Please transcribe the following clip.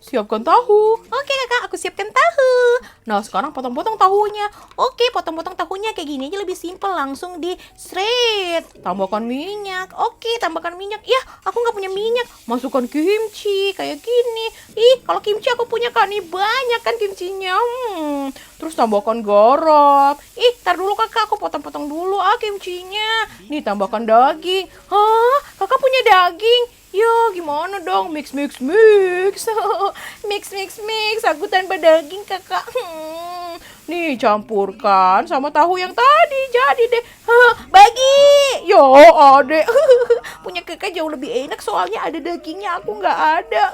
Siapkan tahu. Oke kakak, aku siapkan tahu. Nah sekarang potong-potong tahunya. Oke, potong-potong tahunya kayak gini aja lebih simpel. Langsung di shred. Tambahkan minyak. Oke, tambahkan minyak. Ya, aku nggak punya minyak. Masukkan kimchi kayak gini. Ih, kalau kimchi aku punya kak nih, banyak kan kimchinya. Terus tambahkan garam. Ih, tar dulu kakak, aku potong-potong dulu kimchinya. Nih tambahkan daging. Hah, kakak punya daging? Ya gimana dong, mix mix mix. Mix mix mix, aku tanpa daging kakak. Nih campurkan sama tahu yang tadi, jadi deh. Bagi. Yo adek. Punya kakak jauh lebih enak soalnya ada dagingnya, aku nggak ada.